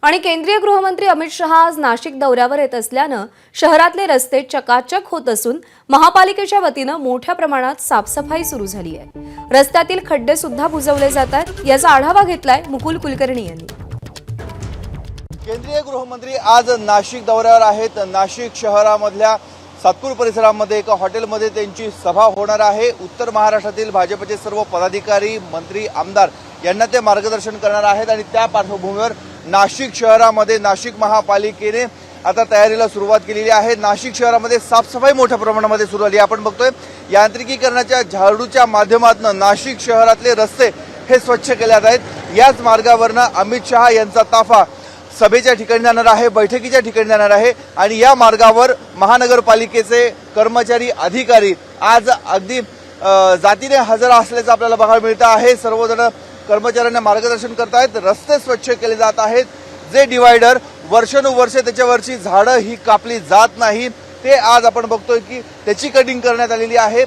आणि केंद्रीय गृहमंत्री अमित शहा आज नाशिक दौऱ्यावर येत असल्यानं शहरातले रस्ते चकाचक होत असून महापालिकेच्या वतीनं मोठ्या प्रमाणात साफसफाई सुरू झाली आहे। रस्त्यातील खड्डे सुद्धा बुजवले जात आहेत। याचा आढावा घेतलाय मुकुल कुलकर्णी यांनी। केंद्रीय गृहमंत्री आज नाशिक दौऱ्यावर आहेत। नाशिक शहरामधल्या सातपूर परिसरामध्ये एका हॉटेलमध्ये त्यांची सभा होणार आहे। उत्तर महाराष्ट्रातील भाजपचे सर्व पदाधिकारी, मंत्री, आमदार यांना ते मार्गदर्शन करणार आहेत आणि त्या पार्श्वभूमीवर नाशिक शहरामध्ये नाशिक महापालिकेने आता तयारीला सुरुवात केलेली आहे। नाशिक शहरामध्ये साफसफाई मोठ्या प्रमाणामध्ये सुरू झाली। आपण बघतोय यांत्रिकीकरणाच्या झाडूच्या माध्यमातून नाशिक शहरातले रस्ते हे स्वच्छ केले जात आहेत। याच मार्गावरनं अमित शहा यांचा ताफा सभेच्या ठिकाणी जाणार आहे, बैठकीच्या ठिकाणी जाणार आहे आणि या मार्गावर महानगरपालिकेचे कर्मचारी, अधिकारी आज अगदी जातीने हजर असल्याचं आपल्याला बघायला मिळतं आहे। सर्वजण कर्मचाऱ्यांना मार्गदर्शन करतायत, रस्ते स्वच्छ केले जात आहेत। जे डिवायडर वर्षानुवर्षे त्याच्यावरची झाडं ही कापली जात नाही, ते आज आपण बघतोय की त्याची कटिंग करण्यात आलेली आहे।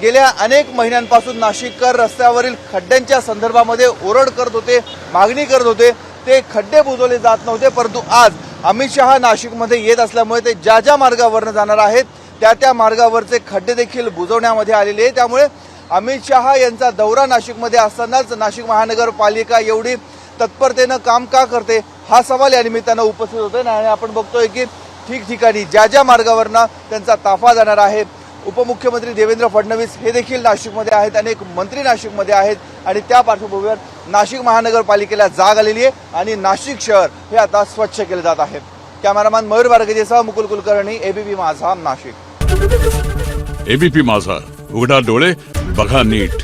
गेल्या अनेक महिन्यांपासून नाशिककर रस्त्यावरील खड्ड्यांच्या संदर्भामध्ये ओरड करत होते, मागणी करत होते, ते खड्डे बुजवले जात नव्हते। परंतु आज अमित शहा नाशिकमध्ये येत असल्यामुळे ते ज्या ज्या मार्गावरनं जाणार आहेत त्या मार्गावरचे खड्डे देखील बुजवण्यामध्ये आलेले आहे। त्यामुळे अमित शहा यांचा दौरा नाशिकमध्ये असतानाच नाशिक महानगरपालिका एवढी तत्परतेनं काम का करते हा सवाल या निमित्तानं उपस्थित होतोय आणि आपण बघतोय की ठिकठिकाणी ज्या ज्या मार्गावरनं त्यांचा ताफा जाणार आहे। उपमुख्यमंत्री देवेंद्र फडणवीस हे देखील नाशिकमध्ये आहेत, अनेक मंत्री नाशिकमध्ये आहेत आणि त्या पार्श्वभूमीवर नाशिक महानगरपालिकेला जाग आलेली आहे आणि नाशिक शहर हे आता स्वच्छ केले जात आहे। कॅमेरामॅन मयूर बारगेसह मुकुल कुलकर्णी, एबीपी माझा, नाशिक। एबीपी माझा, उघडा डोळे बघा नीट।